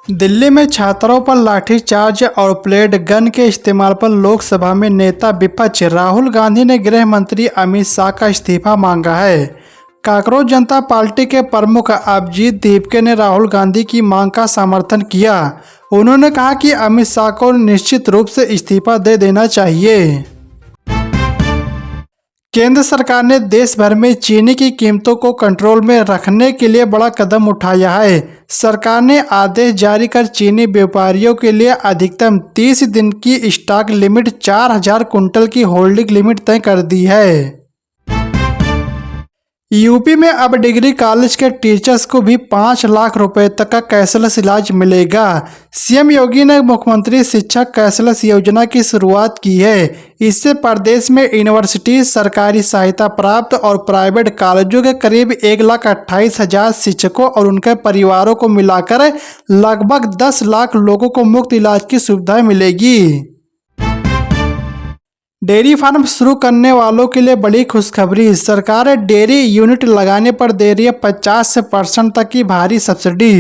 दिल्ली में छात्रों पर लाठीचार्ज और प्लेट गन के इस्तेमाल पर लोकसभा में नेता विपक्ष राहुल गांधी ने गृह मंत्री अमित शाह का इस्तीफा मांगा है। कांकरोच जनता पार्टी के प्रमुख अभिजीत दीपके ने राहुल गांधी की मांग का समर्थन किया। उन्होंने कहा कि अमित शाह को निश्चित रूप से इस्तीफा दे देना चाहिए। केंद्र सरकार ने देश भर में चीनी की कीमतों को कंट्रोल में रखने के लिए बड़ा कदम उठाया है। सरकार ने आदेश जारी कर चीनी व्यापारियों के लिए अधिकतम 30 दिन की स्टॉक लिमिट 4000 कुंटल की होल्डिंग लिमिट तय कर दी है। यूपी में अब डिग्री कॉलेज के टीचर्स को भी 5 लाख रुपए तक का कैशलेस इलाज मिलेगा। सीएम योगी ने मुख्यमंत्री शिक्षक कैशलेस योजना की शुरुआत की है। इससे प्रदेश में यूनिवर्सिटी, सरकारी सहायता प्राप्त और प्राइवेट कॉलेजों के करीब 1,28,000 शिक्षकों और उनके परिवारों को मिलाकर लगभग 10 लाख लोगों को मुफ्त इलाज की सुविधा मिलेगी। डेयरी फार्म शुरू करने वालों के लिए बड़ी खुशखबरी। सरकार डेयरी यूनिट लगाने पर दे रही है 50% तक की भारी सब्सिडी।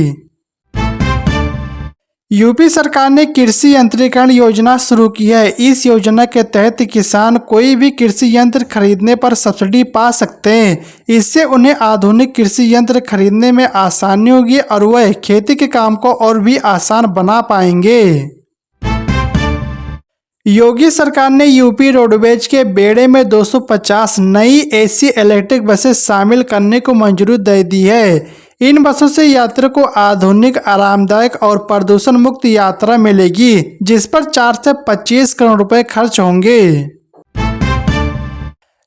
यूपी सरकार ने कृषि यंत्रीकरण योजना शुरू की है। इस योजना के तहत किसान कोई भी कृषि यंत्र खरीदने पर सब्सिडी पा सकते हैं। इससे उन्हें आधुनिक कृषि यंत्र खरीदने में आसानी होगी और वह खेती के काम को और भी आसान बना पाएंगे। योगी सरकार ने यूपी रोडवेज के बेड़े में 250 नई एसी इलेक्ट्रिक बसें शामिल करने को मंजूरी दे दी है। इन बसों से यात्रियों को आधुनिक, आरामदायक और प्रदूषण मुक्त यात्रा मिलेगी, जिस पर 4 से 25 करोड़ रुपए खर्च होंगे।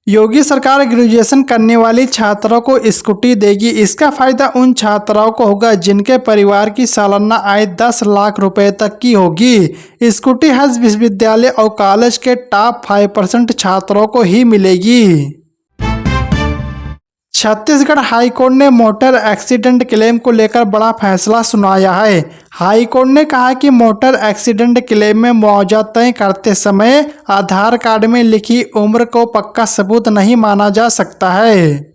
योगी सरकार ग्रेजुएशन करने वाली छात्राओं को स्कूटी देगी। इसका फायदा उन छात्राओं को होगा जिनके परिवार की सालाना आय 10 लाख रुपए तक की होगी। स्कूटी हर विश्वविद्यालय और कॉलेज के टॉप 5% छात्रों को ही मिलेगी। छत्तीसगढ़ हाईकोर्ट ने मोटर एक्सीडेंट क्लेम को लेकर बड़ा फैसला सुनाया है। हाईकोर्ट ने कहा कि मोटर एक्सीडेंट क्लेम में मुआवजा तय करते समय आधार कार्ड में लिखी उम्र को पक्का सबूत नहीं माना जा सकता है।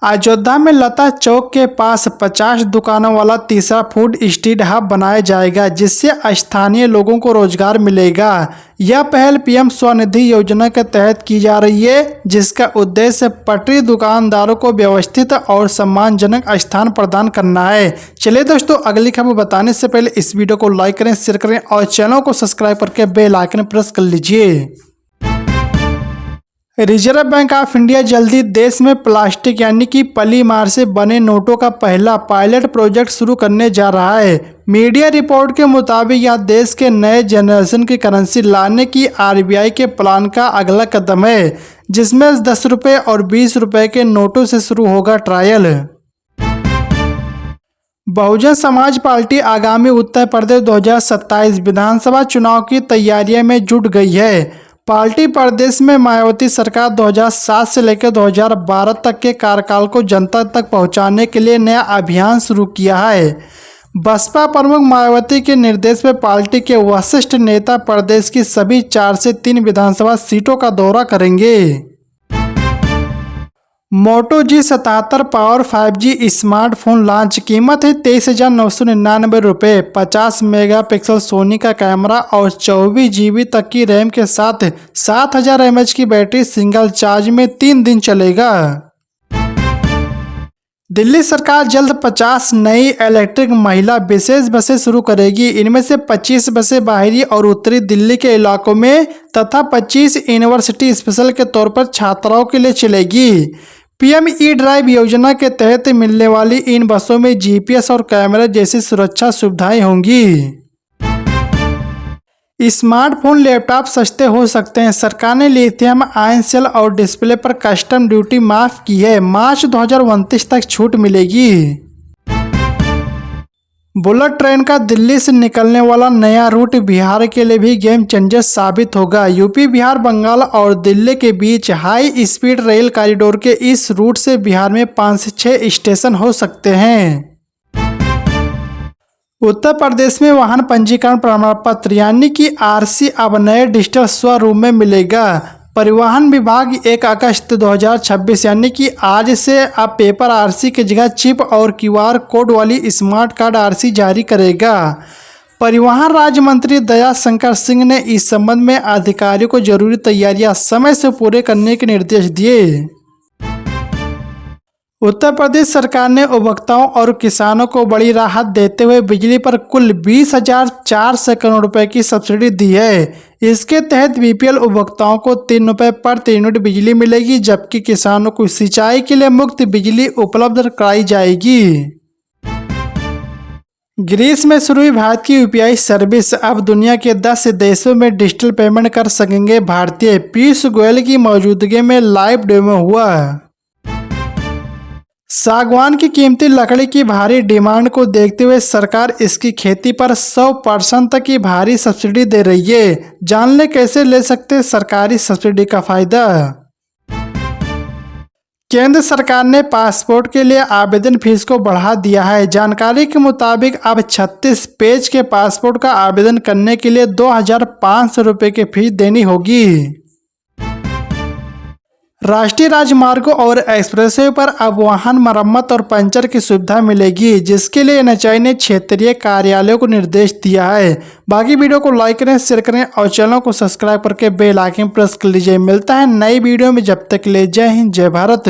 अयोध्या में लता चौक के पास 50 दुकानों वाला तीसरा फूड स्ट्रीट हब बनाया जाएगा, जिससे स्थानीय लोगों को रोजगार मिलेगा। यह पहल पीएम स्वनिधि योजना के तहत की जा रही है, जिसका उद्देश्य पटरी दुकानदारों को व्यवस्थित और सम्मानजनक स्थान प्रदान करना है। चलिए दोस्तों, अगली खबर बताने से पहले इस वीडियो को लाइक करें, शेयर करें और चैनल को सब्सक्राइब करके बेल आइकन प्रेस कर लीजिए। रिजर्व बैंक ऑफ इंडिया जल्दी देश में प्लास्टिक यानी कि पॉलीमर से बने नोटों का पहला पायलट प्रोजेक्ट शुरू करने जा रहा है। मीडिया रिपोर्ट के मुताबिक यह देश के नए जनरेशन की करेंसी लाने की आरबीआई के प्लान का अगला कदम है, जिसमें 10 रुपये और 20 रुपये के नोटों से शुरू होगा ट्रायल। बहुजन समाज पार्टी आगामी उत्तर प्रदेश 2027 विधानसभा चुनाव की तैयारियों में जुट गई है। पार्टी प्रदेश में मायावती सरकार 2007 से लेकर 2012 तक के कार्यकाल को जनता तक पहुंचाने के लिए नया अभियान शुरू किया है। बसपा प्रमुख मायावती के निर्देश में पार्टी के वरिष्ठ नेता प्रदेश की सभी 4 से 3 विधानसभा सीटों का दौरा करेंगे। मोटो G77 power 5G smartphone launch. कीमत है 23,999 रुपये। 50 मेगापिक्सल सोनी का कैमरा और 24 GB तक की रैम के साथ 7000 mAh की बैटरी सिंगल चार्ज में 3 दिन चलेगा। दिल्ली सरकार जल्द 50 नई इलेक्ट्रिक महिला विशेष बसें शुरू करेगी। इनमें से 25 बसें बाहरी और उत्तरी दिल्ली के इलाकों में तथा 25 यूनिवर्सिटी स्पेशल के तौर पर छात्राओं के लिए चलेगी। पीएम ई ड्राइव योजना के तहत मिलने वाली इन बसों में जीपीएस और कैमरे जैसी सुरक्षा सुविधाएं होंगी। स्मार्टफोन, लैपटॉप सस्ते हो सकते हैं। सरकार ने लिथियम आयन सेल और डिस्प्ले पर कस्टम ड्यूटी माफ की है। मार्च 2029 तक छूट मिलेगी। बुलेट ट्रेन का दिल्ली से निकलने वाला नया रूट बिहार के लिए भी गेम चेंजर साबित होगा। यूपी, बिहार, बंगाल और दिल्ली के बीच हाई स्पीड रेल कॉरिडोर के इस रूट से बिहार में 5 से 6 स्टेशन हो सकते हैं। उत्तर प्रदेश में वाहन पंजीकरण प्रमाण पत्र यानी कि आरसी अब नए डिजिटल स्वरूप में मिलेगा। परिवहन विभाग 1 अगस्त 2026 यानी कि आज से अब पेपर आरसी की जगह चिप और क्यूआर कोड वाली स्मार्ट कार्ड आरसी जारी करेगा। परिवहन राज्य मंत्री दया शंकर सिंह ने इस संबंध में अधिकारियों को जरूरी तैयारियां समय से पूरे करने के निर्देश दिए। उत्तर प्रदेश सरकार ने उपभोक्ताओं और किसानों को बड़ी राहत देते हुए बिजली पर कुल 20,400 करोड़ रुपए की सब्सिडी दी है। इसके तहत बीपीएल उपभोक्ताओं को 3 रुपये प्रति यूनिट बिजली मिलेगी, जबकि किसानों को सिंचाई के लिए मुफ्त बिजली उपलब्ध कराई जाएगी। ग्रीस में शुरू हुई भारत की यूपीआई सर्विस अब दुनिया के 10 देशों में डिजिटल पेमेंट कर सकेंगे भारतीय। पीयूष गोयल की मौजूदगी में लाइव डेमो हुआ। सागवान की कीमती लकड़ी की भारी डिमांड को देखते हुए सरकार इसकी खेती पर 100% तक की भारी सब्सिडी दे रही है। जान ले कैसे ले सकते हैं सरकारी सब्सिडी का फायदा। केंद्र सरकार ने पासपोर्ट के लिए आवेदन फीस को बढ़ा दिया है। जानकारी के मुताबिक अब 36 पेज के पासपोर्ट का आवेदन करने के लिए 2,500 रुपये की फीस देनी होगी। राष्ट्रीय राजमार्गों और एक्सप्रेसवे पर अब वाहन मरम्मत और पंचर की सुविधा मिलेगी, जिसके लिए एनएचएआई ने क्षेत्रीय कार्यालयों को निर्देश दिया है। बाकी वीडियो को लाइक करें, शेयर करें और चैनल को सब्सक्राइब करके बेल आइकन प्रेस कर लीजिए। मिलता है नई वीडियो में, जब तक के लिए जय हिंद जय भारत।